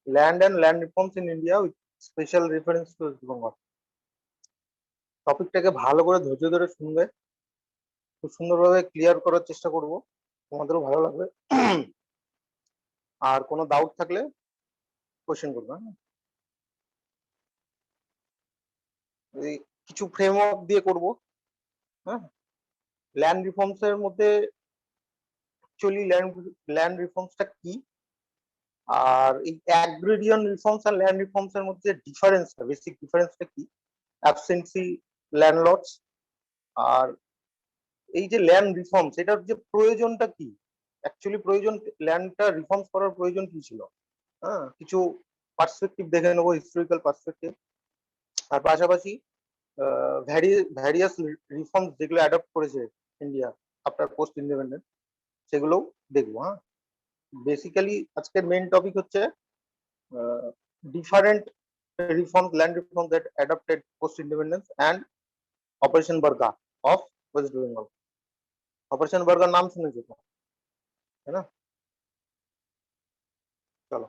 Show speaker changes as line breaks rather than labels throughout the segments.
Land and land reforms in India with special reference to West Bengal. টপিকটাকে ভালো করে ধৈর্য ধরে শুনবে, খুব সুন্দরভাবে ক্লিয়ার করার চেষ্টা করব, তোমাদেরও ভালো লাগবে। আর কোনো ডাউট থাকলে কোশ্চেন করবে। এই কিছু ফ্রেমওয়ার্ক দিয়ে করব। হ্যাঁ, ল্যান্ড রিফর্মস এর মধ্যে অ্যাকচুয়ালি ল্যান্ড রিফর্মসটা কি, আর এই অ্যাগ্রিরিয়ান রিফর্মস আর ল্যান্ড রিফর্মস এর মধ্যে ডিফারেন্সটা, বেসিক ডিফারেন্সটা কি, অ্যাবসেন্সি ল্যান্ডলর্ডস, আর এই যে ল্যান্ড রিফর্মস এটার যে প্রয়োজনটা কি, অ্যাকচুয়ালি প্রয়োজন ল্যান্ডটা রিফর্মস করার প্রয়োজন কি ছিল। হ্যাঁ, কিছু পার্সপেক্টিভ দেখে নেবো, হিস্টোরিক্যাল পার্সপেক্টিভ, আর পাশাপাশি ভ্যারিয়াস রিফর্মস যেগুলো অ্যাডপ্ট করেছে ইন্ডিয়া আফটার পোস্ট ইন্ডিপেন্ডেন্স সেগুলো দেখবো। হ্যাঁ, বেসিক্যালি আজকের মেইন টপিক হচ্ছে different reforms, land reforms that adopted post independence and operation Barga of West Bengal. Operation burger নাম শুনেছো তো, তাই না? চলো,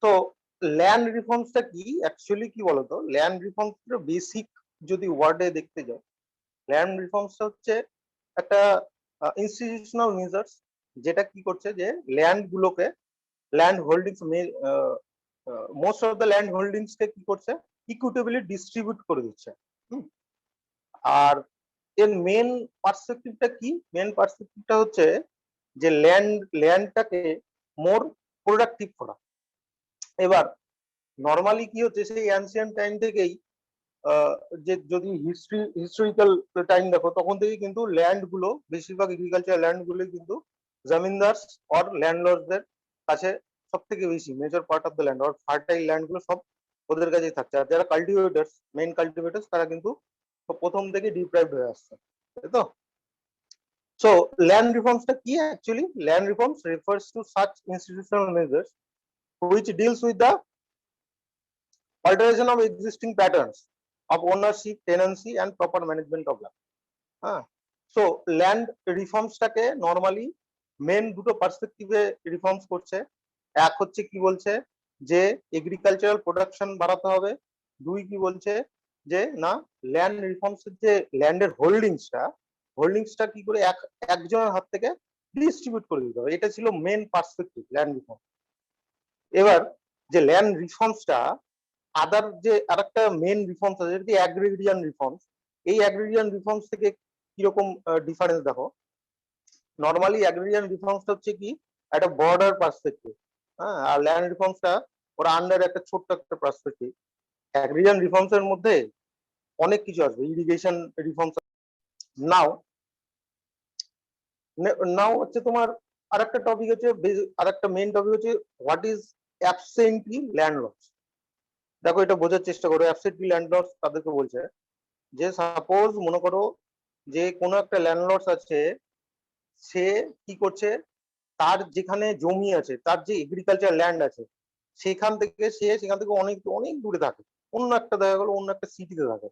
তো ল্যান্ড রিফর্মসটা কি অ্যাকচুয়ালি, কি বলতো, ল্যান্ড রিফর্মস বেসিক যদি ওয়ার্ডে দেখতে যাও, ল্যান্ড রিফর্মসটা হচ্ছে একটা ইনস্টিটিউশনাল মেজার্স, যেটা কি করছে যে ল্যান্ড গুলোকে, land holdings, most of the land holdings কে কি করছে, ইকুইটেবলি ডিস্ট্রিবিউট করে দিচ্ছে। আর এর মেন পার্সপেক্টিভটা কি, মেন পার্সপেক্টিভটা হচ্ছে যে ল্যান্ডটাকে মোর প্রোডাক্টিভ করা। এবার নর্মালি কি হচ্ছে, সেই অ্যানসিয়েন্ট টাইম থেকেই যে যদি হিস্টোরিক্যাল টাইম দেখো, তখন থেকেই কিন্তু ল্যান্ড গুলো, বেশিরভাগ এগ্রিকালচার ল্যান্ড গুলো কিন্তু জমিনদার অর ল্যান্ডলর্ডদের কাছে সব থেকে বেশি, major part of the land or fertile land গুলো সব ওদের কাছেই থাকছে। আর যারা কাল্টিভেটার্স, মেইন কাল্টিভেটার্স, তারা কিন্তু প্রথম থেকে ডিপ্রাইভড হয়ে আসছে, তাই তো? So land reforms টা কি actually? Land reforms refers to such institutional measures which deals with the alteration of existing patterns of ownership, tenancy and proper management of land. So land reforms টাকে normally main দুটো পার্সপেক্টিভে reforms করছে। এক হচ্ছে কি বলছে যে এগ্রিকালচারাল প্রোডাকশন বাড়াতে হবে, দুই কি বলছে যে না, ল্যান্ড রিফর্মস এর যে ল্যান্ডের হোল্ডিংসটা কি করে একজনের হাত থেকে ডিস্ট্রিবিউট করে দিতে হবে। এটা ছিল মেন পার্সপেক্টিভ ল্যান্ড রিফর্ম। এবার যে ল্যান্ড রিফর্মসটা আদার যে আরেকটা মেন রিফর্মস আছে, যেটা অ্যাগ্রিরিয়ান রিফর্মস, এই অ্যাগ্রিরিয়ান রিফর্মস থেকে কিরকম ডিফারেন্স দেখো। নর্মালি অ্যাগ্রিরিয়ান রিফর্মসটা হচ্ছে কি একটা বর্ডার পার্সপেক্টিভ, হ্যাঁ, আর ল্যান্ড রিফর্মসটা ওরা আন্ডার একটা ছোট্ট একটা পার্সপেক্টিভ। অ্যাগ্রিরিয়ান রিফর্মস এর মধ্যে অনেক কিছু আসবে, ইরিগেশন রিফর্মস। নাও নাও হচ্ছে তোমার আরেকটা টপিক হচ্ছে, আরেকটা মেইন টপিক হচ্ছে হোয়াট ইজ অ্যাবসেন্টলি ল্যান্ডলর্ডস। দেখো এটা বোঝার চেষ্টা করো। অ্যাবসেন্টলি ল্যান্ডলর্ডস তাদেরকে বলছে যে সাপোজ মনে করো যে কোনো একটা ল্যান্ডলর্ডস আছে, সে কি করছে, তার যেখানে জমি আছে, তার যে এগ্রিকালচার ল্যান্ড আছে, সেখান থেকে অনেক অনেক দূরে থাকে, অন্য একটা, দেখা গেলো অন্য একটা সিটিতে থাকে,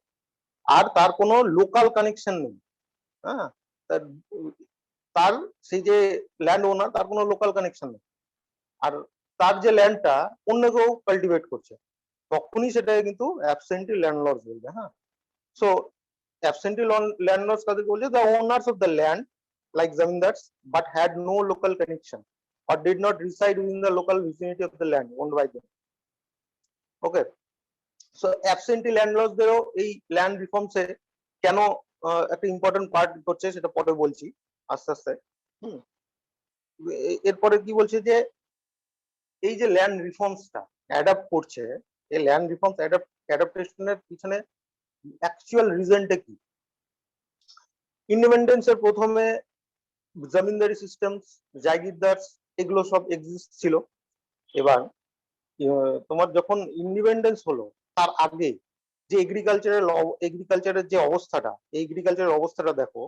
আর তার কোনো লোকাল কানেকশন নেই। হ্যাঁ, তার সেই যে ল্যান্ড ওনার, তার কোনো লোকাল কানেকশন নেই, আর তার যে ল্যান্ডটা অন্য কেউ কাল্টিভেট করছে, তখনই সেটাকে কিন্তু অ্যাবসেন্টলি ল্যান্ডলর্ডস বলবে। হ্যাঁ, সো অ্যাবসেন্টলি ল্যান্ডলর্ডস কাদেরকে বলছে? The owners of the land like zamindars but had no local connection or did not reside within the local vicinity of the land owned by them. Okay, so absentee landlords দেরও এই land reforms এ কেন একটা important part করছে সেটা পরে বলছি আস্তে আস্তে। এরপরে কি বলছে যে এই যে ল্যান্ড রিফর্মসটা অ্যাডাপ্ট করছে, এই ল্যান্ড রিফর্মস অ্যাডাপ্টেশনের পিছনে অ্যাকচুয়াল রিজনটা কি। ইন্ডিপেন্ডেন্সের প্রথমে জমিনদারি সিস্টেম, জাগিরদার, এগুলো সব এক্সিস্ট ছিল। এবার তোমার যখন ইন্ডিপেন্ডেন্স হলো, তার আগে যে এগ্রিকালচারের যে অবস্থাটা, এই এগ্রিকালচারের অবস্থাটা দেখো,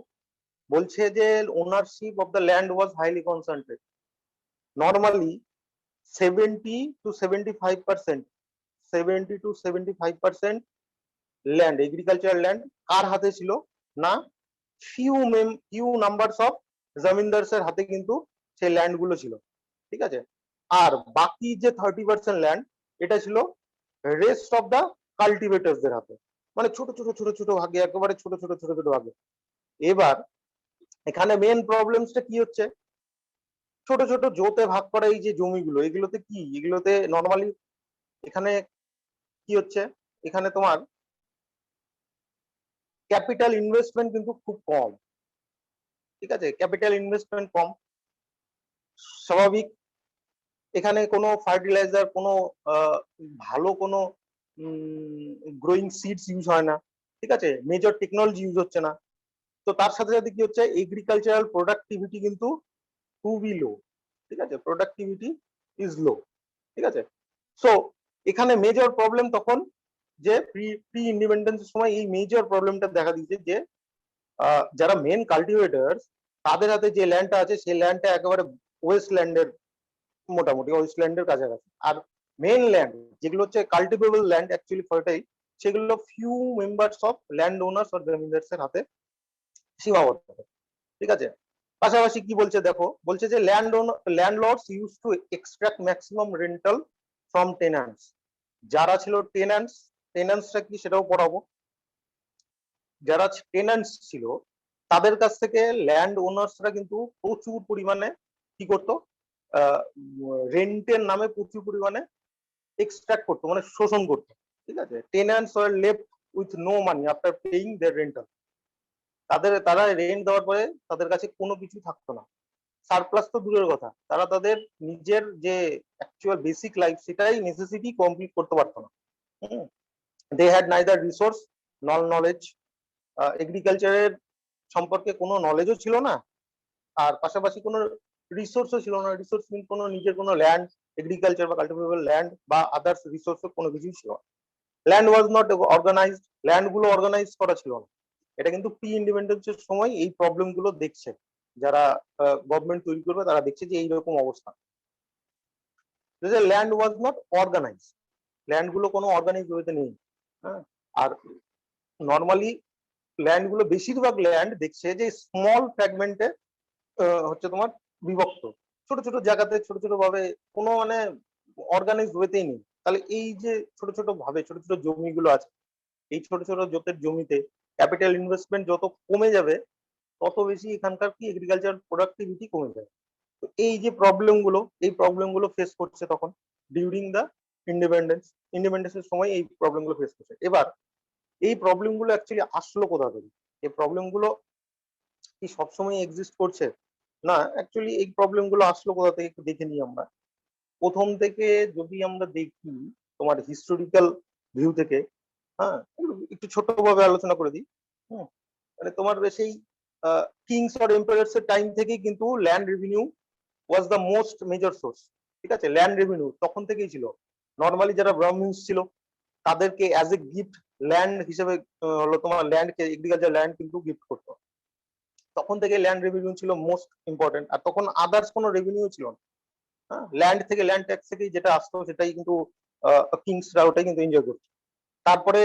বলছে যে ownership of the land was highly concentrate. Normally 70 to 75% land, agricultural land কার হাতে ছিল না, ফিউ নাম্বারস অফ জমিনদারস এর হাতে কিন্তু সেই ল্যান্ড গুলো ছিল। ঠিক আছে, আর বাকি যে 30% ল্যান্ড এটা ছিল রেস্ট অফ দা কাল্টিভেটার্সদের হাতে, মানে ছোট ছোট ছোট ছোট ভাগে, একেবারে ছোট ছোট ছোট ছোট ভাগে। এবার এখানে মেন প্রবলেমসটা কি হচ্ছে, ছোট ছোট জোতে ভাগ করা এই যে জমিগুলো, এগুলোতে কি, এগুলোতে নর্মালি এখানে কি হচ্ছে, এখানে তোমার ক্যাপিটাল ইনভেস্টমেন্ট কিন্তু খুব কম, ঠিক আছে, ক্যাপিটাল ইনভেস্টমেন্ট কম, স্বাভাবিক। এখানে কোনো ফার্টিলাইজার, কোনো ভালো কোনো গ্রোয়িং সিডস ইউজ হয় না, ঠিক আছে, মেজর টেকনোলজি ইউজ হচ্ছে না। তো তার সাথে সাথে কি হচ্ছে, এগ্রিকালচারাল প্রোডাক্টিভিটি কিন্তু খুবই লো, ঠিক আছে, প্রোডাক্টিভিটি ইজ লো, ঠিক আছে। সো এখানে মেজর প্রবলেম তখন, যে প্রি ইন্ডিপেন্ডেন্সের সময় এই মেজর প্রবলেমটা দেখা দিয়েছে যে যারা মেন কাল্টিভেটার তাদের হাতে যে ল্যান্ডটা আছে সেই ল্যান্ডটা একেবারে ওয়েস্টল্যান্ডের, মোটামুটি ওয়েস্টল্যান্ডের কাছাকাছি। আর মেন ল্যান্ড যেগুলো হচ্ছে কাল্টিভেবল ল্যান্ড অ্যাকচুয়ালি ফার্টাইল, সেগুলো few members of land owners or zamindars এর হাতে সীমাবদ্ধ, ঠিক আছে। পাশাপাশি কি বলছে দেখো, বলছে যে landlords use to extract maximum rental from tenants. যারা ছিল টেনান্টস, টেনান্টসটা কি সেটাও পড়াবো। যারা টেনান্টস ছিল তাদের কাছ থেকে ল্যান্ড ওনার্সরা কিন্তু প্রচুর পরিমাণে কি করতো, রেন্টের নামে প্রচুর পরিমাণে এক্সট্রাক্ট করতো, মানে শোষণ করতো, ঠিক আছে। টেনান্টস আর left with no money after paying their rental. তারা রেন্ট দেওয়ার পরে তাদের কাছে কোনো কিছু থাকতো না, সারপ্লাস তো দূরের কথা, তারা তাদের নিজের যে অ্যাকচুয়াল বেসিক লাইফ সেটাই নেসেসিটি কমপ্লিট করতে পারতো না। দে হ্যাড নাইদার রিসোর্স নল নলেজ, এগ্রিকালচারের সম্পর্কে কোনো নলেজও ছিল না, আর পাশাপাশি কোনো রিসোর্সও ছিল না। রিসোর্স মিন কোনো নিজের কোনো ল্যান্ড, এগ্রিকালচার বা কাল্টিভেবল ল্যান্ড বা আদার্স রিসোর্স কোনো কিছুই ছিল না। Land was not organized, land গুলো অর্গানাইজ করা ছিল না। এটা কিন্তু প্রি ইন্ডিপেন্ডেন্সের সময় এই প্রবলেম গুলো দেখছে, যারা গভর্নমেন্ট তৈরি করবে তারা দেখছে যে এইরকম অবস্থা, land was not organize, land গুলো কোনো অর্গানাইজ ওয়েতে নেই। হ্যাঁ, আর নর্মালি ল্যান্ড গুলো, বেশিরভাগ ল্যান্ড দেখছে যে স্মল ফ্র্যাগমেন্টে হচ্ছে তোমার বিভক্ত, ছোট ছোট জায়গাতে ছোট ছোট ভাবে, কোনো মানে অর্গানাইজ ওয়েতেই নেই। তাহলে এই যে ছোট ছোট ভাবে ছোট ছোট জমিগুলো আছে, এই ছোট ছোট জোতের জমিতে ক্যাপিটাল ইনভেস্টমেন্ট যত কমে যাবে তত বেশি এখানকার কি এগ্রিকালচার প্রোডাক্টিভিটি কমে যাবে। তো এই যে প্রবলেমগুলো, এই প্রবলেমগুলো ফেস করছে তখন ডিউরিং দা ইন্ডিপেন্ডেন্সের সময় এই প্রবলেমগুলো ফেস করছে। এবার এই প্রবলেমগুলো অ্যাকচুয়ালি আসলো কোথা থেকে, এই প্রবলেমগুলো কি সবসময় এক্সিস্ট করছে? না, অ্যাকচুয়ালি এই প্রবলেমগুলো আসলো কোথা থেকে একটু দেখে নিই আমরা। প্রথম থেকে যদি আমরা দেখি তোমার হিস্টোরিক্যাল ভিউ থেকে, হ্যাঁ, একটু ছোটভাবে আলোচনা করে দিই। মানে তোমার সেই কিংস অর এম্পায়ার্স এর টাইম থেকেই কিন্তু land revenue was the most major source, ঠিক আছে। ল্যান্ড রেভিনিউ তখন থেকেই ছিল। নর্মালি যারা ব্রাহ্মিনস ছিল তাদেরকে অ্যাজ এ গিফট ল্যান্ড হিসেবে হলো তোমার ল্যান্ডকে, এগ্রিকালচার ল্যান্ড কিন্তু গিফট করতো। তখন থেকে ল্যান্ড রেভিনিউ ছিল মোস্ট ইম্পর্টেন্ট, আর তখন আদার্স কোনো রেভিনিউ ছিল না। হ্যাঁ, ল্যান্ড থেকে, ল্যান্ড ট্যাক্স থেকেই যেটা আসতো সেটাই কিন্তু কিংসরা ওটাই কিন্তু এনজয় করতো। তারপরে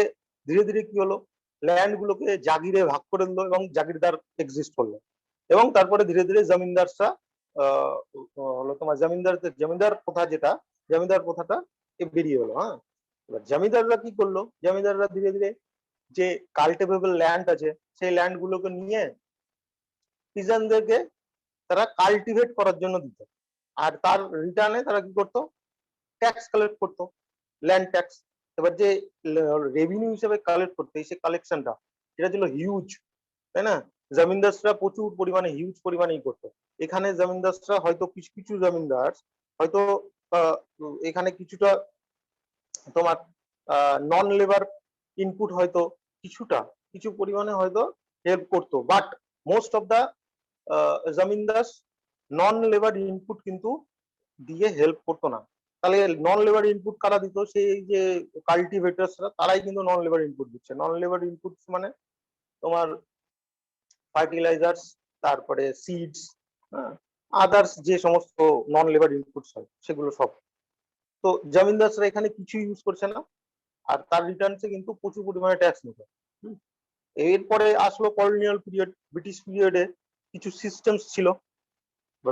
ধীরে ধীরে কি হলো, ল্যান্ড গুলোকে জাগিরে ভাগ করে দিল এবং জাগিরদার এক্সিস্ট করলো। এবং তারপরে ধীরে ধীরে জমিনদাররা হলো তোমার জমিদার প্রথা, যেটা জমিদার প্রথাটা বেরিয়ে হলো। হ্যাঁ, এবার জমিদাররা কি করলো, জমিদাররা ধীরে ধীরে যে কাল্টিভেবল ল্যান্ড আছে সেই ল্যান্ড গুলোকে নিয়ে পিজনদেরকে তারা কাল্টিভেট করার জন্য দিত, আর তার রিটার্নে তারা কি করতো, ট্যাক্স কালেক্ট করতো, ল্যান্ড ট্যাক্স। এবার যে রেভিনিউ হিসেবে কালেক্ট করতে, সেই কালেকশনটা এটা ছিল হিউজ, তাই না। জমিনদাসরা প্রচুর পরিমাণে, হিউজ পরিমাণেই করতো। এখানে জমিনদাসরা হয়তো কিছু কিছু জমিনদার হয়তো এখানে কিছুটা তোমার নন লেবার ইনপুট হয়তো কিছুটা, কিছু পরিমাণে হয়তো হেল্প করতো, but most of the zamindars non labour input কিন্তু দিয়ে হেল্প করতো না। তাহলে নন লেবার ইনপুট কারা দিত, সেই যে কাল্টিভেটার্সরা, তারাই কিন্তু নন লেবার ইনপুট দিচ্ছে। নন লেবার ইনপুট মানে তোমার ফার্টিলাইজার্স, তারপরে সিডস, হ্যাঁ, আদার্স যে সমস্ত নন লেবার ইনপুটস হয় সেগুলো সব। তো জমিনদাসরা এখানে কিছু ইউজ করছে না, আর তার রিটার্নসে কিন্তু প্রচুর পরিমাণে ট্যাক্স নিত। এরপরে আসলো কলোনিয়াল পিরিয়ড, ব্রিটিশ পিরিয়ডে কিছু সিস্টেমস ছিল,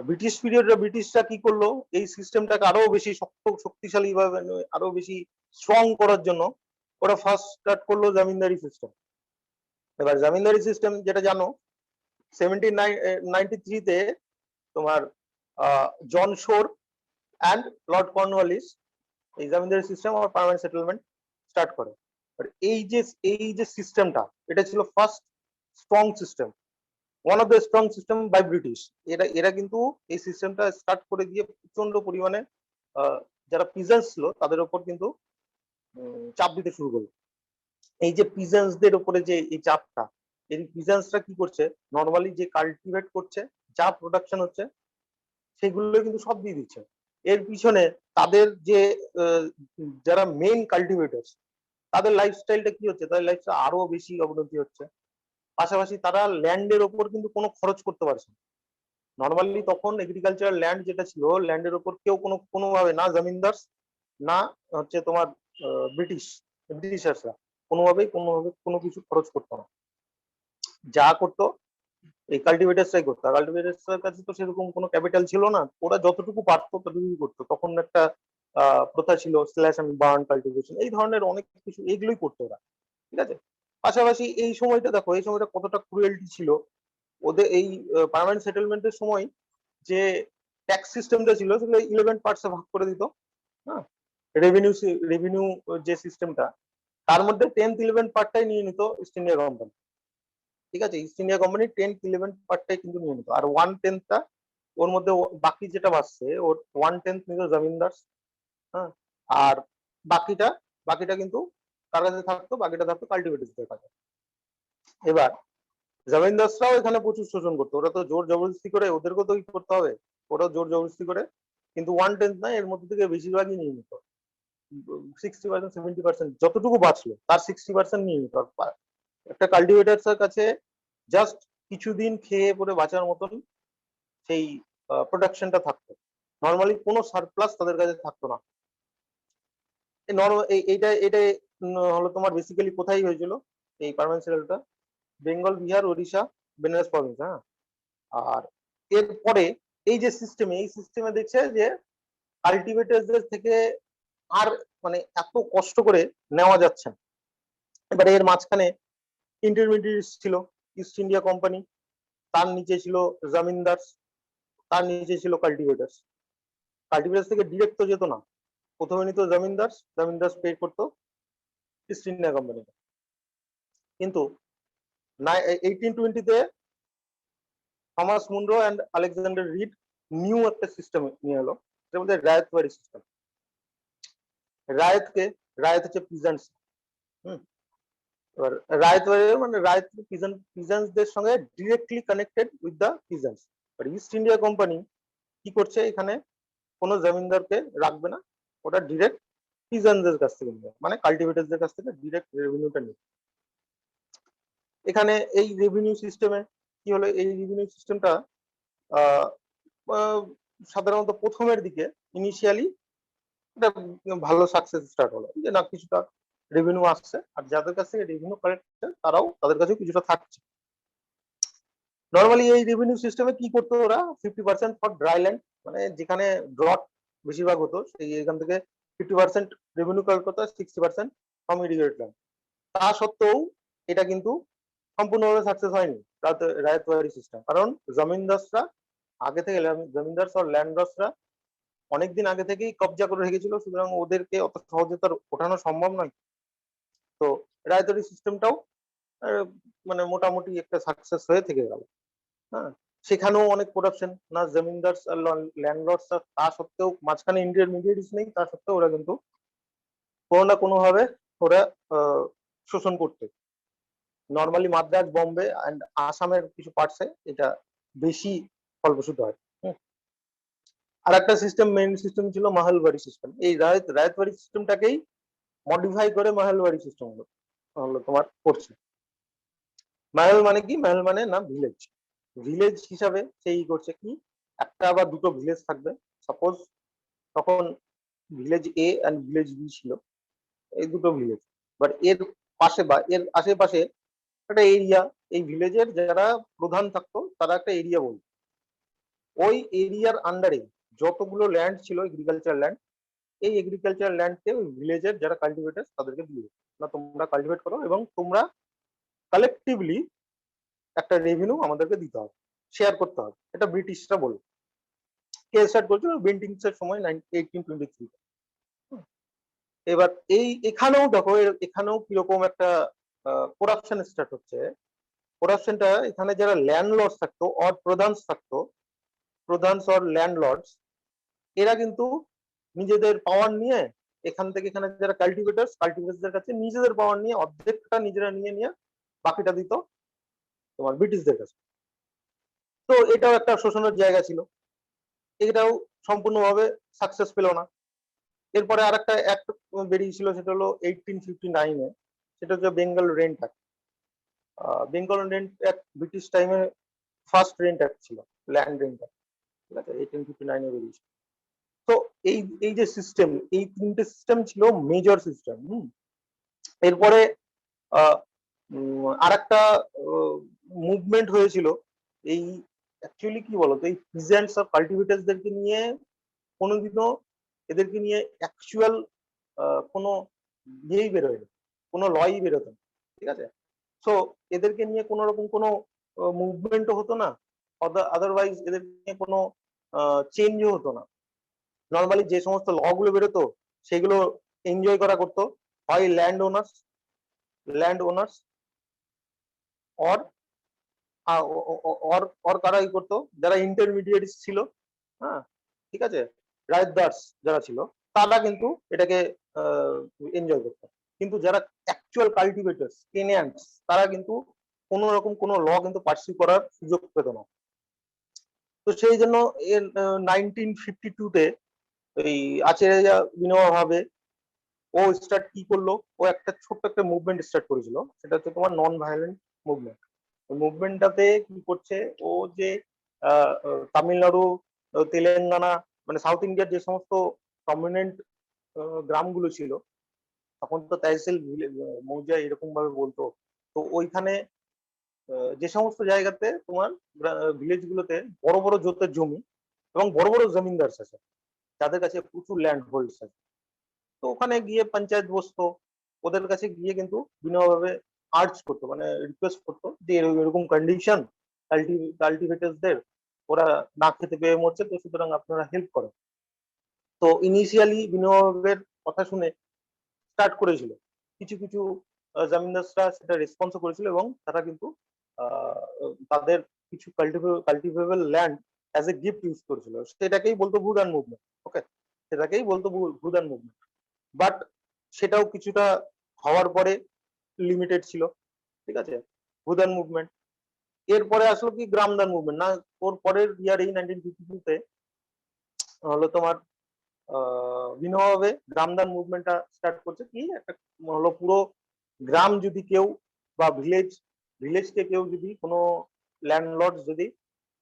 ব্রিটিশ পিরিয়ডে ব্রিটিশরা কি করলো, এই সিস্টেমটাকে আরো বেশি শক্তিশালী ভাবে, আরো বেশি স্ট্রং করার জন্য ওরা ফার্স্ট স্টার্ট করলো জমিনদারি সিস্টেম। এবার জমিনদারি সিস্টেম যেটা জানো, 1793-তে তোমার জন শোর অ্যান্ড লর্ড কর্নওয়ালিস এই জমিনদারি সিস্টেম আর পার্মানেন্ট সেটেলমেন্ট স্টার্ট করে। এই যে সিস্টেমটা, এটা ছিল first strong system, one of the strong system by British. এরা কিন্তু এই সিস্টেমটা স্টার্ট করে দিয়ে প্রচন্ড পরিমাণে যারা পিজেন্টস ছিল তাদের উপর কিন্তু চাপ দিতে শুরু করলো। এই যে পিজেন্টসদের উপরে যে এই চাপটা, এই পিজেন্টসরা কি করছে, নর্মালি যে কাল্টিভেট করছে, যা প্রোডাকশন হচ্ছে সেগুলো কিন্তু সব দিয়ে দিচ্ছে। এর পিছনে তাদের যে যারা মেইন কাল্টিভেটার্স, তাদের লাইফস্টাইলটা কি হচ্ছে, তাদের লাইফস্টাইল আরো বেশি অবনতি হচ্ছে। পাশাপাশি তারা ল্যান্ডের ওপর কিন্তু কোনো খরচ করতে পারছে না। নর্মালি তখন এগ্রিকালচারাল ল্যান্ড যেটা ছিল, ল্যান্ডের ওপর কেউ কোনোভাবে, না জমিনদার, না হচ্ছে তোমার ব্রিটিশার্সরা কোনোভাবেই কোনো কিছু খরচ করতো না। যা করতো এই কাল্টিভেটার্সরাই করতো। কাল্টিভেটার্সের কাছে তো সেরকম কোনো ক্যাপিটাল ছিল না, ওরা যতটুকু পারতো ততটুকুই করতো। তখন একটা প্রথা ছিল স্ল্যাশ এন্ড বার্ন কাল্টিভেশন, এই ধরনের অনেক কিছু, এইগুলোই করতো ওরা। ঠিক আছে, পাশাপাশি এই সময়টা দেখো, এই সময়টা কতটা ক্রুয়েলটি ছিল ওদের। এই পার্মানেন্ট সেটেলমেন্টের সময় যে ট্যাক্স সিস্টেমটা ছিল সেগুলো 11 পার্টসে ভাগ করে দিত। হ্যাঁ, রেভিনিউ যে সিস্টেমটা, তার মধ্যে 10-11 পার্টটাই নিয়ে নিত ইস্ট ইন্ডিয়া কোম্পানি। ঠিক আছে, ইস্ট ইন্ডিয়া কোম্পানি 10-11 পার্টটাই কিন্তু নিয়ে নিত, আর 1/10টা ওর মধ্যে বাকি যেটা বাঁচছে ওর 1/10 নিত জমিনদার। হ্যাঁ, আর বাকিটা বাকিটা কিন্তু কার কাছে থাকতো, বাকিটা থাকতো কাল্টিভেটারদের কাছে। এবার জমিনদাসরাও এখানে প্রচুর শোষণ করতো, ওরা তো জোর জবরদস্তি করে, ওদেরকেও তো কি করতে হবে, ওরা জোর জবরদস্তি করে কিন্তু 1/10 না, এর মধ্যে থেকে বেশিরভাগই নিয়ে নিত। 60%-70% যতটুকু বাঁচলো তার 60% নিয়ে নিত। একটা কাল্টিভেটার্স এর কাছে জাস্ট কিছুদিন খেয়ে পরে বাঁচার মতন সেই প্রোডাকশনটা থাকতো। নর্মালি কোনো সারপ্লাস তাদের কাছে থাকতো না। এইটা এটা হলো তোমার বেসিক্যালি কোথায় হয়েছিল এই পার্মানেন্ট সেটেলটা, বেঙ্গল, বিহার, ওড়িশা, বেনারস প্রভিন্স। হ্যাঁ, আর এরপরে এই যে সিস্টেমে, এই সিস্টেমে দেখছে যে কাল্টিভেটারদের থেকে আর মানে এত কষ্ট করে নেওয়া যাচ্ছে না। এবারে এর মাঝখানে ইন্টারমিডিয়েট ছিল ইস্ট ইন্ডিয়া কোম্পানি, তার নিচে ছিল জমিনদার, তার নিচে ছিল কাল্টিভেটার্স। কাল্টিভেটার্স থেকে ডিরেক্ট তো যেত না, প্রথমে নিত জমিনদার, জমিনদার পে করতো ইস্ট ইন্ডিয়া কোম্পানিকে। কিন্তু 1820-তে Thomas Munro and Alexander Read new একটা সিস্টেম নিয়ে এলো, যেটার মধ্যে রায়তবাড়ি সিস্টেম। রায়ত হচ্ছে পিজেন্টস। এবার রায়তবাড়ি মানে রায়ত পিজেন্টসদের সঙ্গে directly connected with the peasants. আর ইস্ট ইন্ডিয়া কোম্পানি কি করছে, এখানে কোনো জমিনদারকে রাখবে না, ওটা ডিরেক্ট পিজেন্টসদের কাছ থেকে নেবে, মানে কাল্টিভেটারদের কাছ থেকে ডিরেক্ট রেভিনিউটা নেবে। এখানে এই রেভিনিউ সিস্টেমে কি হলো, এই রেভিনিউ সিস্টেমটা সাধারণত প্রথমের দিকে ইনিশিয়ালি একটা ভালো সাকসেস স্টার্ট হলো, যে না কিছুটা রেভিনিউ আসছে, আর যাদের কাছ থেকে রেভিনিউ কালেক্ট হচ্ছে তারাও তাদের কাছে কিছুটা থাকছে। নর্মালি এই রেভিনিউ সিস্টেমে কি করতো ওরা, 50% ফর ড্রাই ল্যান্ড, মানে যেখানে ড্রট বেশিরভাগ হতো সেই এখান থেকে 50% রেভিনিউ কালেক্ট করতো, 60% ফ্রম ইরিগেটেড ল্যান্ড। তা সত্ত্বেও এটা কিন্তু সম্পূর্ণভাবে সাকসেস হয়নি রায়তবাড়ি সিস্টেম, কারণ জমিনদাসরা আগে থেকে, জমিনদার আর ল্যান্ডলর্ডসরা অনেকদিন আগে থেকেই কবজা করে রেখেছিল, সুতরাং ওদেরকে অত সহজে তার ওঠানো সম্ভব নয়। তো রায়তবাড়ি সিস্টেমটাও মানে মোটামুটি একটা সাকসেস হয়ে থেকে গেল। হ্যাঁ, সেখানেও অনেক করাপশন, না জমিনদার আর ল্যান্ডলর্ডস, তা সত্ত্বেও মাঝখানে ইন্টারমিডিয়েটস নেই, তা সত্ত্বেও ওরা কিন্তু কোনো না কোনো ভাবে ওরা শোষণ করতে। নর্মালি মাদ্রাজ, বম্বে অ্যান্ড আসামের কিছু পার্টসে এটা বেশি ফলপ্রসূ হয়। আর একটা সিস্টেম, মেইন সিস্টেম ছিল মাহলবাড়ি সিস্টেম। এই রায়তবাড়ি সিস্টেমটাকেই মডিফাই করে মাহলবাড়ি সিস্টেম হলো তোমার করছে। মাহল মানে কি, মাহল মানে না ভিলেজ, ভিলেজ হিসাবে সেই করছে কি, একটা বা দুটো ভিলেজ থাকবে সাপোজ, তখন village A and village B ছিল, এই দুটো ভিলেজ। বাট এর পাশে বা এর আশেপাশে একটা এরিয়া, এই ভিলেজের যারা প্রধান থাকতো তারা একটা এরিয়া বলতো। ওই এরিয়ার আন্ডারে যতগুলো ল্যান্ড ছিল এগ্রিকালচার ল্যান্ড, এই এগ্রিকালচার ল্যান্ডকে ওই ভিলেজের যারা কাল্টিভেটার তাদেরকে দিয়ে না, তোমরা কাল্টিভেট করো এবং তোমরা কালেকটিভলি একটা রেভিনিউ আমাদেরকে দিতে হবে, শেয়ার করতে হবে। এটা ব্রিটিশরা বলল। কে স্টার্ট করছিল? বেন্টিংস এর সময় 1823। এবার এখানেও দেখো, এখানেও কিরকম একটা করাপশন স্টার্ট হচ্ছে। করাপশনটা এখানে যারা ল্যান্ডলর্ড থাকতো অর প্রধানস থাকতো, প্রধানস অর ল্যান্ডলর্ডস, এরা কিন্তু নিজেদের পাওয়ার নিয়ে এখান থেকে, এখানে যারা কাল্টিভেটার্সদের কাছে নিজেদের পাওয়ার নিয়ে অর্ধেকটা নিজেরা নিয়ে নিয়ে বাকিটা দিত তোমার ব্রিটিশদের কাছে। তো এটাও একটা শোষণের জায়গা ছিল, এটাও সম্পূর্ণভাবে সাকসেস পেল না। এরপরে আর একটা অ্যাক্ট বেরিয়েছিল, সেটা হলো 1859-এ, সেটা হচ্ছে Bengal rent act. Bengal rent act British টাইমে ফার্স্ট রেন্ট অ্যাক্ট ছিল, ল্যান্ড রেন্ট অ্যাক্ট, ঠিক আছে, 1859-এ বেরিয়েছিল। তো এই এই যে সিস্টেম, এই তিনটে সিস্টেম ছিল মেজর সিস্টেম। এরপরে আর একটা মুভমেন্ট হয়েছিল। এই অ্যাকচুয়ালি কি বলতো, এই পিজেন্টস আর কাল্টিভেটার্সদেরকে নিয়ে কোনোদিনও এদেরকে নিয়ে অ্যাকচুয়াল কোনো ইয়েই বেরোয়নি, কোনো লই বেরোতো না, ঠিক আছে। সো এদেরকে নিয়ে কোনো রকম কোনো মুভমেন্টও হতো না, আদারওয়াইজ এদের নিয়ে কোনো চেঞ্জও হতো না। নর্মালি যে সমস্ত ল গুলো বেরোতো সেগুলো এনজয় করা করতো হয় ল্যান্ড ওনার্স অর অর কারাই করতো যারা ইন্টারমিডিয়েট ছিল, হ্যাঁ, ঠিক আছে, রাইটদার্স যারা ছিল তারা কিন্তু এটাকে এনজয় করতো। কিন্তু যারা অ্যাকচুয়াল কাল্টিভেটার্স টেনেন্টস তারা কিন্তু কোন রকম কোনো ল কিন্তু পার্সিউ করার সুযোগ পেত না। তো সেই জন্য 1952-তে এই আচার্য বিনোবা ভাবে ও স্টার্ট কি করলো, ও একটা ছোট্ট একটা মুভমেন্ট স্টার্ট করেছিল, সেটা হচ্ছে তোমার নন ভায়োলেন্ট মুভমেন্ট। ওই মুভমেন্টটাতে কি করছে, ও যে তামিলনাড়ু, তেলেঙ্গানা, মানে সাউথ ইন্ডিয়ার যে সমস্ত প্রমিনেন্ট গ্রামগুলো ছিল, তখন তো তহসিল মৌজা এরকম ভাবে বলতো। তো ওইখানে যে সমস্ত জায়গাতে তোমার ভিলেজ গুলোতে বড় বড় জোতের জমি এবং বড় বড় জমিনদার আছে, যাদের কাছে প্রচুর ল্যান্ড হোল্ডস আছে, তো ওখানে গিয়ে পঞ্চায়েত বসতো, ওদের কাছে গিয়ে কিন্তু বিনয়ভাবে আর্জ করতো, মানে রিকোয়েস্ট করতো যে এরকম কন্ডিশন কাল্টিভেটার্সদের, ওরা না খেতে পেয়ে মরছে, তো সুতরাং আপনারা হেল্প করেন। তো ইনিশিয়ালি বিনয়ভাবের কথা শুনে স্টার্ট করেছিল, কিছু কিছু জমিনদাররা সেটা রেসপন্সও করেছিল এবং তারা কিন্তু তাদের কিছু cultivable land as a gift use করেছিল। সেটাকেই বলতো ভুদান মুভমেন্ট। ওকে, সেটাকেই বলতো ভুদান মুভমেন্ট। বাট সেটাও কিছুটা হওয়ার পরে লিমিটেড ছিল, ঠিক আছে, ভুদান মুভমেন্ট। এরপরে আসলো কি গ্রামদান মুভমেন্ট, না ওর পরের ইয়ার এই 1952-তে হলো তোমার বিনয়ভাবে গ্রামদান মুভমেন্টটা স্টার্ট করছে। কি একটা হলো, পুরো গ্রাম যদি কেউ বা ভিলেজকে কেউ যদি কোনো ল্যান্ডলর্ড যদি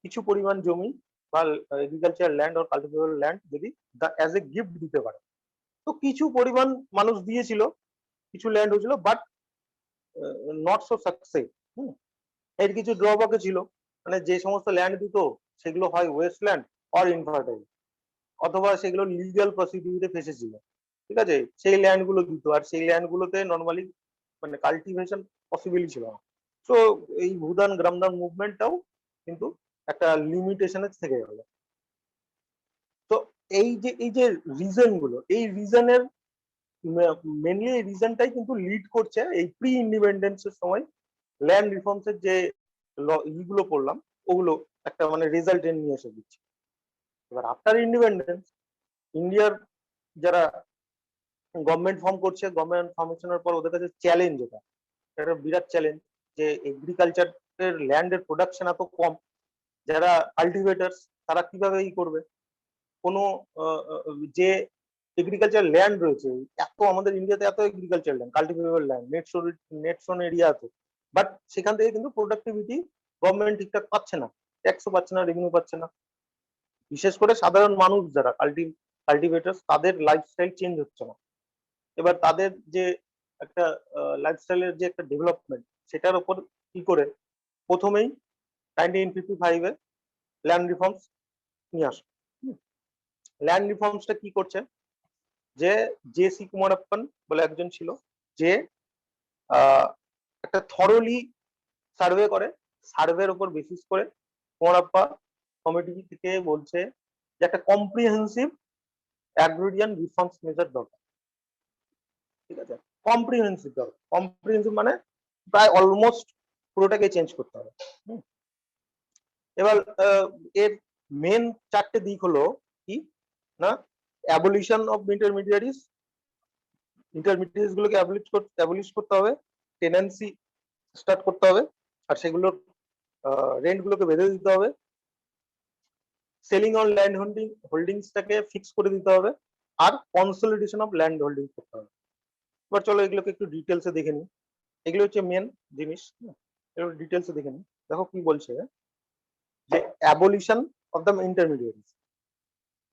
কিছু পরিমাণ জমি বা এগ্রিকালচার ল্যান্ড আর কাল্টিভেবল ল্যান্ড যদি অ্যাজ এ গিফট দিতে পারে, তো কিছু পরিমাণ মানুষ দিয়েছিল, কিছু ল্যান্ড হয়েছিল, বাট নট সো সাকসেস। এর কিছু ড্রব্যাকও ছিল, মানে যে সমস্ত ল্যান্ড দিত সেগুলো হয় ওয়েস্টল্যান্ড অর ইনফার্টাইল, অথবা সেগুলো লিগাল প্রসিডিউরে ফেসেছিল, ঠিক আছে, সেই ল্যান্ড গুলো দিত, আর সেই ল্যান্ড গুলোতে নর্মালি মানে কাল্টিভেশন পসিবলই ছিল না। তো এই ভুদান গ্রামদান মুভমেন্টটাও কিন্তু একটা লিমিটেশনে থেকে গেল। তো এই যে রিজন গুলো, এই রিজনের মেনলি এই রিজনটাই কিন্তু লিড করছে এই প্রি ইন্ডিপেন্ডেন্সের সময় ল্যান্ড রিফর্মসের যে ইগুলো পড়লাম, ওগুলো একটা মানে রেজাল্ট নিয়ে এসে দিচ্ছে। এবার আফটার ইন্ডিপেন্ডেন্স ইন্ডিয়ার যারা গভর্নমেন্ট ফর্ম করছে, গভর্নমেন্ট ফর্মেশনের পর ওদের কাছে চ্যালেঞ্জ, এটা একটা বিরাট চ্যালেঞ্জ যে এগ্রিকালচারের ল্যান্ডের প্রোডাকশন এত কম, যারা কাল্টিভেটার্স তারা কিভাবে করবে, কোনো যে এগ্রিকালচার ল্যান্ড রয়েছে এত, আমাদের ইন্ডিয়াতে এত agriculture land, cultivable land, net এরিয়া আছে, বাট সেখান থেকে কিন্তু প্রোডাক্টিভিটি গভর্নমেন্ট ঠিকঠাক পাচ্ছে না, ট্যাক্সও পাচ্ছে না, রেভিনিউ পাচ্ছে না। বিশেষ করে সাধারণ মানুষ যারা কাল্টিভেটার্স, তাদের লাইফস্টাইল চেঞ্জ হচ্ছে না। এবার তাদের যে একটা লাইফস্টাইলের যে একটা ডেভেলপমেন্ট, সেটার উপর কি করে প্রথমেই 1955-এ ল্যান্ড রিফর্মস নিয়ে আসো। ল্যান্ড রিফর্মসটা কি করছে, যে জে.সি. কুমারাপ্পান বলে একজন ছিল, যে একটা থরলি সার্ভে করে, সার্ভের উপর বেসিস করে কুমারাপ্পা কমিটি থেকে বলছে যে একটা কম্প্রিহেন্সিভ অ্যাগ্রিরিয়ান রিফর্মস মেজার দরকার। ঠিক আছে, কম্প্রিহেন্সিভ দরকার। কম্প্রিহেন্সিভ মানে প্রায় অলমোস্ট পুরোটাকে চেঞ্জ করতে হবে। এবার এর মেন চারটে দিক হলো কি না, অ্যাবলিশন অফ ইন্টারমিডিয়ারিজ, ইন্টারমিডিয়ারিজ গুলোকে অ্যাবলিশ করতে হবে, টেনেন্সি স্টার্ট করতে হবে, আর সেগুলোর রেন্ট গুলোকে বেঁধে দিতে হবে, সেলিং অন ল্যান্ড হোল্ডিংসটাকে ফিক্স করে দিতে হবে, আর কনসলিডেশন অফ ল্যান্ড হোল্ডিং করতে হবে। এবার চলো এগুলোকে একটু ডিটেলসে দেখে নিই। এগুলো হচ্ছে মেন জিনিস, এগুলো ডিটেলসে দেখে নিই। দেখো কি বলছে, যে অ্যাবলিশন অফ দ্য ইন্টারমিডিয়ারিজ,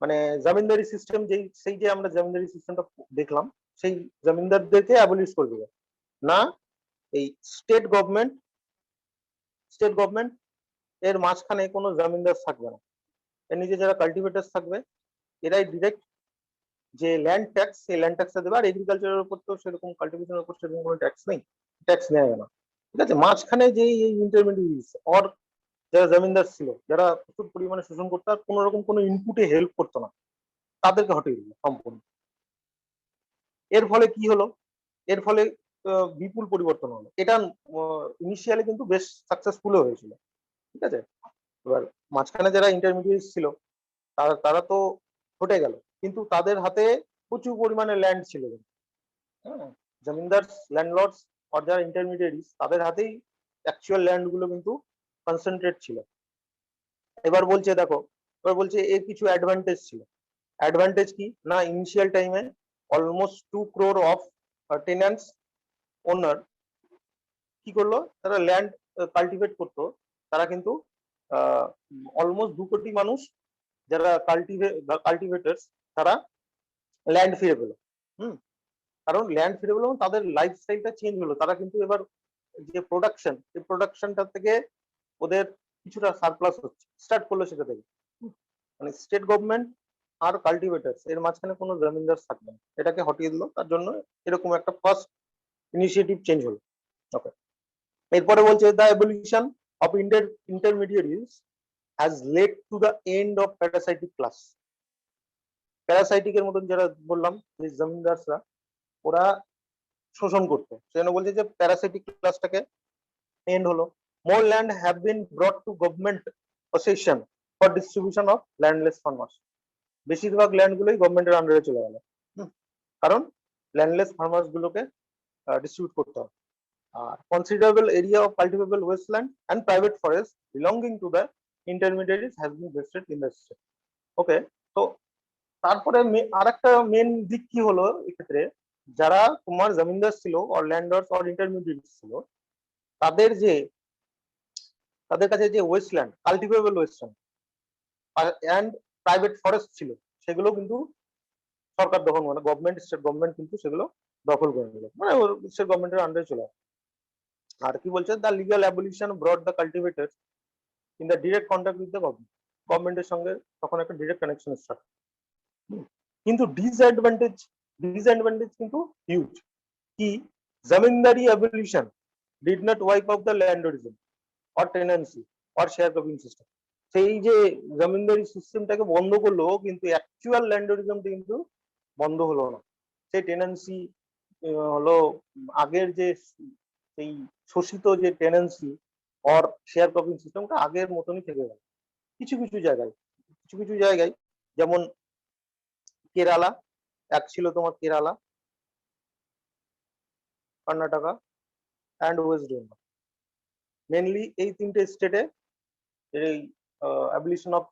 মানে জমিনদারি সিস্টেম, সেই যে আমরা জমিনদারি সিস্টেমটা দেখলাম, সেই জমিনদারদেরকে অ্যাবলিশ করে দেবে না। এই স্টেট গভর্নমেন্ট এর মাঝখানে কোনো জমিনদার থাকবে না, এর নিচে যারা কাল্টিভেটার্স থাকবে এরাই ডিরেক্ট যে ল্যান্ড ট্যাক্স, সেই ল্যান্ড ট্যাক্সটা দেবে। আর এগ্রিকালচারের উপর তো সেরকম, কাল্টিভেশনের উপর সেরকম কোনো ট্যাক্স নেই, ট্যাক্স নেওয়া না। ঠিক আছে, মাঝখানে যে এই ইন্টারমিডিয়েরিজ অর যারা জমিনদার ছিল, যারা প্রচুর পরিমাণে শোষণ করতো আর কোনো রকম কোনো ইনপুটে হেল্প করতো না, তাদেরকে হটিয়ে দিল সম্পূর্ণ। এর ফলে কি হলো, এর ফলে বিপুল পরিবর্তন হলো। এটা ইনিশিয়ালি কিন্তু বেশ সাকসেসফুল হয়েছিল। ঠিক আছে, এবার মাঝখানে যারা ইন্টারমিডিয়েট ছিল তারা তো হটে গেল, কিন্তু তাদের হাতে প্রচুর পরিমাণে ল্যান্ড ছিল। হ্যাঁ, জমিনদার, ল্যান্ডলর্ডস আর যারা ইন্টারমিডিয়েরিজ, তাদের হাতেই অ্যাকচুয়াল ল্যান্ড গুলো কিন্তু কনসেন্ট্রেট ছিল। এবার বলছে দেখো, এবার বলছে এর কিছু অ্যাডভান্টেজ ছিল। অ্যাডভান্টেজ কি না, ইনিশিয়াল টাইমে অলমোস্ট 2 crore অফ টেন্যান্টস ওনার কি করলো, তারা ল্যান্ড কাল্টিভেট করতো। তারা কিন্তু অলমোস্ট 2 কোটি মানুষ যারা কাল্টিভেটার্স, তারা ল্যান্ড ফিরে পেলো। কারণ ল্যান্ড ফিরে পেলো, তাদের লাইফস্টাইলটা চেঞ্জ হলো। তারা কিন্তু এবার যে প্রোডাকশন, এই প্রোডাকশনটা থেকে ওদের কিছুটা সারপ্লাস হচ্ছে, স্টার্ট করলো সেটা থেকে। মানে স্টেট গভর্নমেন্ট আর কাল্টিভেটার্স এর মাঝখানে কোনো জমিনদার থাকবে না, এটাকে হটিয়ে দিল। তার জন্য এরকম একটা ফার্স্ট ইনিশিয়েটিভ চেঞ্জ হলো। ওকে, এরপরে বলছে the evolution of intermediaries has led to the end of parasitic class. প্যারাসাইটিকের মতন যারা বললাম যে জমিনদাররা, ওরা শোষণ করতো, সেজন্য বলছে যে প্যারাসাইটিক ক্লাসটাকে এন্ড হলো। More land have been brought to government possession for distribution of landless farmers. বেশিরভাগ ল্যান্ড গুলোই গভর্নমেন্টের আন্ডারে চলে গেল, কারণ ল্যান্ডলেস ফার্মার্স গুলোকে ডিস্ট্রিবিউট করতে হবে। আর considerable area of cultivable wasteland and private forest belonging to the intermediaries has been vested in the state. Okay, তো তারপরে আর একটা মেন দিক কি হলো এক্ষেত্রে, যারা তোমার জমিনদার ছিল অর ল্যান্ডার্স অর ইন্টারমিডিয়েট ছিল, তাদের কাছে যে wasteland, cultivable wasteland and private forest ছিল, সেগুলো কিন্তু সরকার দখল, মানে গভর্নমেন্ট, স্টেট গভর্নমেন্ট কিন্তু সেগুলো দখল করে নিল, মানে স্টেট গভর্নমেন্টের আন্ডারে চলে আসে। আর কি বলছে, the legal abolition brought the cultivators in the direct contact with the গভর্নমেন্টের সঙ্গে তখন একটা ডিরেক্ট কানেকশন স্টার্ট। কিন্তু ডিসঅ্যাডভান্টেজ কিন্তু হিউজ। কি, zamindari abolition did not wipe off the land origin or tenancy or share cropping system. সেই যে জমিনদারি সিস্টেমটাকে বন্ধ করলো, কিন্তু অ্যাকচুয়াল ল্যান্ড অরিজিনটা কিন্তু বন্ধ হলো না। সেই টেনেন্সি হলো আগের যে সেই শোষিত যে টেনেন্সি অর শেয়ার ক্রপিং সিস্টেমটা আগের মতনই থেকে গেল কিছু কিছু জায়গায়। যেমন কেরালা, এক ছিল তোমার Kerala, Karnataka and West Bengal, mainly এই তিনটে স্টেটে এই অ্যাবলিশন অফ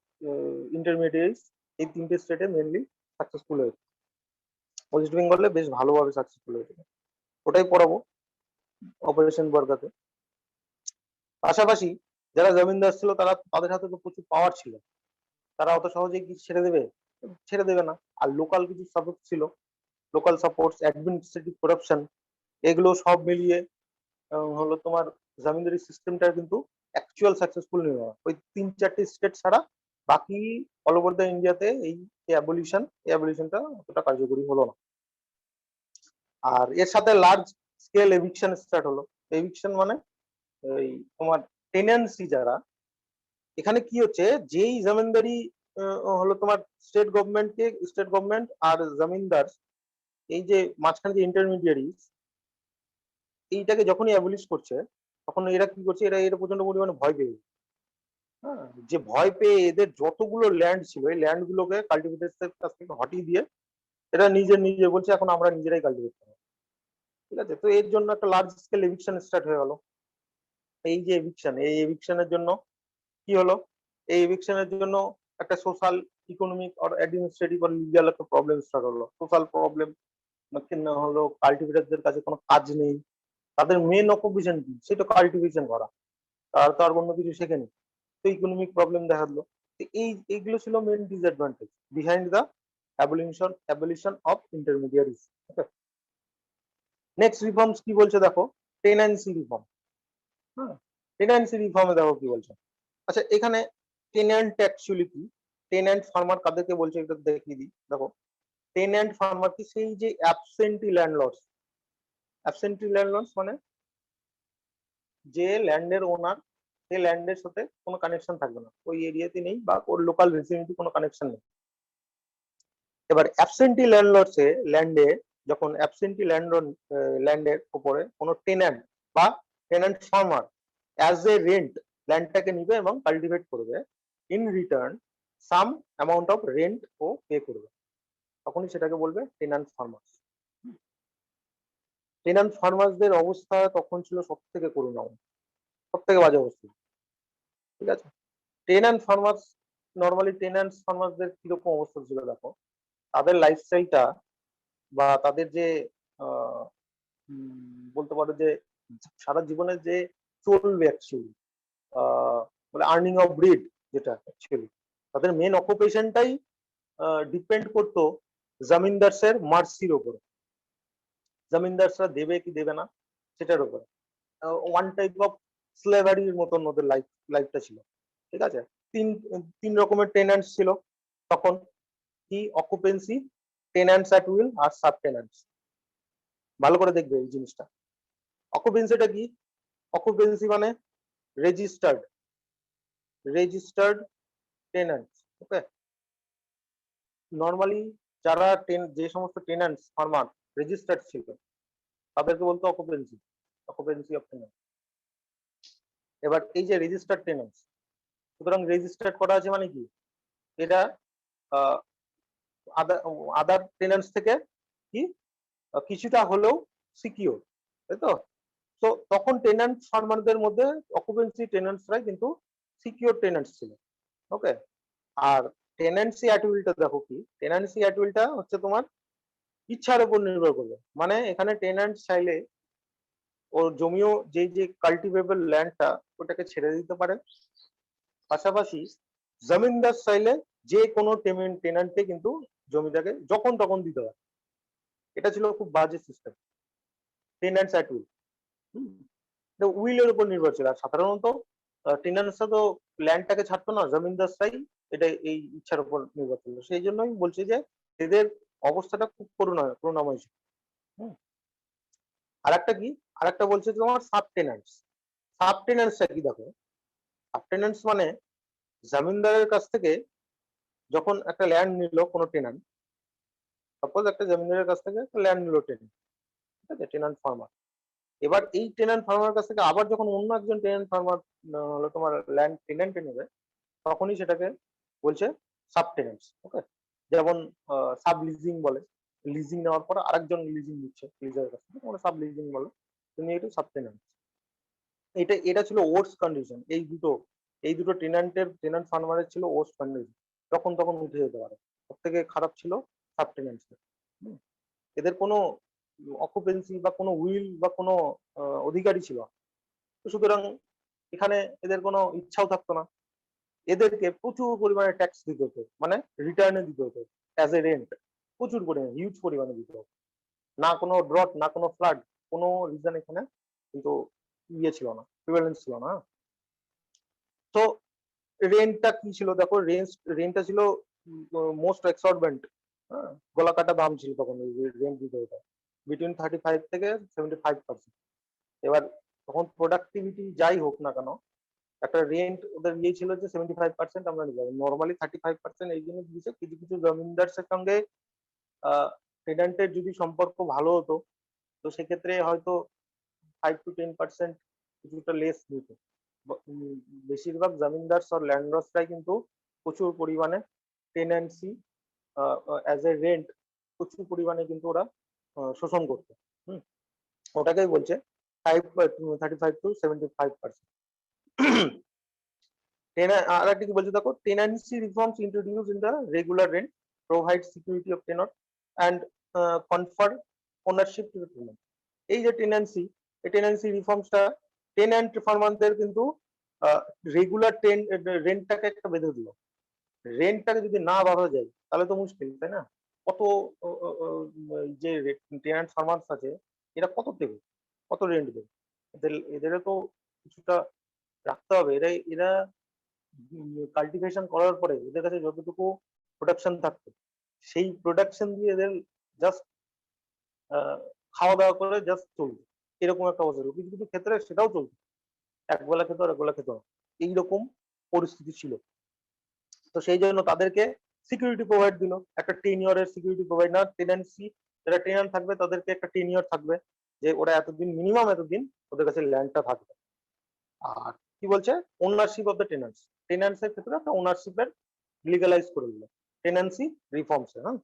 ইন্টারমিডিয়েটস, এই তিনটে স্টেটে মেনলি সাকসেসফুল হয়েছে। ওয়েস্ট বেঙ্গলে বেশ ভালোভাবে সাকসেসফুল হয়েছে, ওটাই পড়াবো অপারেশন বর্গাতে। পাশাপাশি যারা জমিনদার ছিল, তাদের হাতে তো প্রচুর পাওয়ার ছিল, তারা অত সহজে কি ছেড়ে দেবে না। আর লোকাল কিছু সাপোর্ট ছিল, লোকাল সাপোর্ট, অ্যাডমিনিস্ট্রেটিভ করাপশন, এগুলো সব মিলিয়ে হলো তোমার জমিনদারি সিস্টেমটা কিন্তু অ্যাকচুয়াল সাকসেসফুল নেই। ওই 3-4টে স্টেট ছাড়া বাকি অল ওভার দ্য ইন্ডিয়াতে এই অ্যাবলিশনটা অতটা কার্যকরী হলো না। আর এর সাথে লার্জ স্কেল এভিকশন স্টার্ট হলো। এভিকশন মানে এই তোমার টেনেন্সি যারা, এখানে কি হচ্ছে, যেই জমিনদারি হলো তোমার স্টেট গভর্নমেন্ট আর জমিনদার, এই যে মাঝখানে যে ইন্টারমিডিয়ারি, এইটাকে যখনই অ্যাবলিশ করছে তখন এরা কি করছে, এরা প্রচন্ড পরিমাণে ভয় পেয়ে গেছে। হ্যাঁ, যে ভয় পেয়ে এদের যতগুলো ল্যান্ড ছিল এই ল্যান্ড গুলোকে কাল্টিভেটার্সদের কাছ থেকে হটিয়ে দিয়ে এরা নিজে বলছে এখন আমরা নিজেরাই কাল্টিভেট করবো। ঠিক আছে, তো এর জন্য একটা লার্জ স্কেল এভিকশন স্টার্ট হয়ে গেল। এই যে এই এভিকশনের জন্য কি হলো, এই এভিকশনের জন্য একটা সোশ্যাল, ইকোনমিক আর অ্যাডমিনিস্ট্রেটিভ আর লিগ্যাল একটা প্রবলেম স্টার্ট হলো। সোশ্যাল প্রবলেম না হলো কাল্টিভেটারদের কাছে কোনো কাজ নেই, তাদের মেন অকুপেশন কি, সেটা কাল্টিভেশন করা, আর তার অন্য কিছু শেখেনি। তো ইকোনমিক প্রবলেম দেখা দিল। এইগুলো ছিল main disadvantage behind the abolition of intermediaries. Next reforms কি বলছে দেখো, টেনেন্সি রিফর্ম। হ্যাঁ, টেনেন্সি রিফর্মে দেখো কি বলছে। আচ্ছা, এখানে টেন্যান্ট অ্যাকচুয়ালি কি, টেন্যান্ট ফার্মার কাদেরকে বলছে এটা দেখিয়ে দিই। দেখো, টেন্যান্ট ফার্মার কি, সেই যে অ্যাবসেন্টি ল্যান্ডলর্ডস। অ্যাবসেন্টি ল্যান্ডলর্ডস মানে যে ল্যান্ডের ওনার, সেই ল্যান্ডের সাথে কোনো কানেকশন থাকবে না, ওই এরিয়াতে নেই বা ওর লোকাল রেসিডেন্সি কোনো কানেকশন নেই। এবার অ্যাবসেন্টি ল্যান্ডলর্ডস এ ল্যান্ডে, যখন অ্যাবসেন্টি ল্যান্ডের উপরে কোনো টেন্যান্ট বা tenant farmer as a rent ল্যান্ডটাকে নিবে এবং কাল্টিভেট করবে, in return some amount of rent ও পে করবে, তখনই সেটাকে বলবে টেন্যান্ট ফার্মার। টেন্যান্ট ফার্মারদের অবস্থা তখন ছিল সব থেকে করুণাময়, সব থেকে বাজে অবস্থা। ঠিক আছে, টেন্যান্ট ফার্মার্স, নর্মালি টেন্যান্ট ফার্মারদের কিরকম অবস্থা ছিল দেখো, তাদের লাইফস্টাইলটা বা তাদের যে বলতে পারো যে সারা জীবনে যে চলবে অ্যাকচুয়ালি, মানে আর্নিং অফ ব্রিড, যেটা অ্যাকচুয়ালি তাদের মেন অকুপেশনটাই ডিপেন্ড করতো জমিনদারসের মার্সির ওপরে। জমিনদারসরা দেবে কি দেবে না সেটার উপরে, ওয়ান টাইপ অফ স্লেভারির মতন ওদের লাইফটা ছিল। ঠিক আছে, তিন তিন রকমের টেন্যান্টস ছিল তখন, কি, অকুপেন্সি, টেন্যান্টস অ্যাট উইল আর সাব টেন্যান্টস। ভালো করে দেখবে এই জিনিসটা। অকুপেন্সিটা কি, অকুপেন্সি মানে রেজিস্টার্ড টেন্যান্টস। ওকে, নর্মালি যারা যে সমস্ত টেন্যান্টস ফার্মার রেজিস্টার্ড ছিল তাদেরকে বলতো অকুপেন্সি অফ টেন্যান্ট। এবার এই যে রেজিস্টার্ড টেন্যান্টস, সুতরাং রেজিস্টার্ড করা আছে মানে কি, এটা আদার টেন্যান্টস থেকে কি কিছুটা হলেও সিকিউর, তাই তো। তো তখন টেন্যান্ট ফার্মারদের মধ্যে অকুপেন্সি টেন্যান্টসরাই কিন্তু সিকিউর টেন্যান্টস ছিল। ওকে, আর টেন্যান্সি অ্যাট উইলটা দেখো কি, টেন্যান্সি অ্যাট উইলটা হচ্ছে তোমার ইচ্ছার উপর নির্ভর করবে। মানে এখানে টেন্যান্ট চাইলে ওর জমিও, যে কাল্টিভেবল ল্যান্ডটা, ওটাকে ছেড়ে দিতে পারে। পাশাপাশি জমিনদার চাইলে যে কোনো টেন্যান্টকে কিন্তু জমিটাকে যখন তখন দিতে পারে। এটা ছিল খুব বাজে সিস্টেম, টেন্যান্টস অ্যাট উইল। উইলের উপর নির্ভর ছিল। আর সাধারণত টেন্যান্টসরা তো ল্যান্ডটাকে ছাড়তো না, জমিনদাররাই এটা এই ইচ্ছার উপর নির্ভর ছিল। সেই জন্যই বলছি যে এদের অবস্থাটা খুব করুণাময় ছিল। আর একটা কি, আর একটা বলছে তোমার সাব টেন্যান্টস। সাব টেন্যান্টসটা কি দেখো, সাব টেন্যান্টস মানে জমিনদারের কাছ থেকে যখন একটা ল্যান্ড নিল কোনো টেন্যান্ট, সাপোজ একটা জমিনদারের কাছ থেকে একটা ল্যান্ড নিল টেন্যান্ট, ঠিক আছে, টেন্যান্ট ফার্মার। এবার এই টেন্যান্ট ফার্মার কাছ থেকে আবার যখন অন্য একজন টেন্যান্ট ফার্মার হলো তোমার ল্যান্ড টেন্যান্টে নেবে, তখনই সেটাকে বলছে সাব টেন্যান্টস। ওকে, যেমন সাব লিজিং বলে, লিজিং নেওয়ার পর আরেকজন লিজিং নিচ্ছে লিজারের কাছ থেকে, সাব লিজিং বলে, তুমি এটা সাব টেন্যান্টস। এটা ছিল ওর্স কন্ডিশন। এই দুটো টেন্যান্ট ফার্মারের ছিল ওর্স কন্ডিশন, তখন উঠে যেতে পারে। সব থেকে খারাপ ছিল সাব টেন্যান্টস। এদের কোনো অকুপেন্সি বা কোনো উইল বা কোনো অধিকারই ছিল না। সুতরাং এখানে এদের কোনো ইচ্ছাও থাকতো না। এদেরকে প্রচুর পরিমাণে ট্যাক্স দিতে হতো, মানে রিটার্নে দিতে হতো অ্যাজ এ রেন্ট, প্রচুর পরিমাণে, হিউজ পরিমাণে দিতে হতো। না কোনো ড্রট, না কোনো ফ্লাড, কোনো রিজন এখানে কিন্তু ইয়ে ছিল না, প্রিভ্যালেন্স ছিল না। তো রেন্টটা কি ছিল দেখো, রেন্টটা ছিল মোস্ট এক্সরবেন্ট, হ্যাঁ, গলা কাটা দাম ছিল তখন রেন্ট দিতে হতো, বিটুইন 35 থেকে 75%। এবার তখন প্রোডাক্টিভিটি যাই হোক না কেন, একটা রেন্ট ওদের ইয়ে ছিল যে 75% আমরা নিয়ে যাবো, নর্মালি 35% এই জন্য দিয়েছে। কিছু কিছু জমিদারের সঙ্গে টেন্যান্টের যদি সম্পর্ক ভালো হতো, তো সেক্ষেত্রে হয়তো 5 to 10% কিছুটা লেস নিত। বেশিরভাগ জমিদার আর ল্যান্ডলর্ডসরাই কিন্তু প্রচুর পরিমাণে টেন্যান্সি অ্যাজ এ রেন্ট প্রচুর পরিমাণে কিন্তু ওরা শোষণ করতো। হুম, ওটাকেই বলছে 35 to 75%। আর একটা কি বলছে দেখো, tenancy reforms introduce in the regular rent provide security of tenure and কনফার ownership to the tenant. এই যে টেন্যান্সি, এই টেন্যান্সি রিফর্মসটা টেন্যান্ট ফার্মারদের কিন্তু রেগুলার রেন্টটাকে একটা বেঁধে দিল। রেন্টটাকে যদি না বাড়া যায় তাহলে তো মুশকিল, তাই না? কত যে টেন্যান্ট ফার্মার্স আছে এরা কত দেবে, কত রেন্ট দেবে? এদেরও তো কিছুটা রাখতে হবে। এরা এরা কাল্টিভেশন করার পরে এদের কাছে যতটুকু প্রোডাকশন থাকতো, সেই প্রোডাকশন দিয়ে এদের জাস্ট খাওয়া দাওয়া করে জাস্ট চলবে, এরকম একটা অবস্থা। কিছু কিছু ক্ষেত্রে সেটাও চলতো, একবেলা খেতে আর একবেলা খেতে, এইরকম পরিস্থিতি ছিল। তো সেই জন্য তাদেরকে সিকিউরিটি প্রোভাইড দিল, একটা 10 ইয়ারের সিকিউরিটি প্রোভাইড, না টেন্যান্সি যারা টেন্যান্ট থাকবে তাদেরকে একটা 10 ইয়ার থাকবে, যে ওরা এতদিন মিনিমাম এতদিন ওদের কাছে ল্যান্ডটা থাকবে। আর কি বলছে, ওনারশিপ অফ দ্য টেন্যান্টস, টেন্যান্টস এর ক্ষেত্রে একটা ওনারশিপের লিগালাইজ করে দিল টেন্যান্সি রিফর্মস। হ্যাঁ,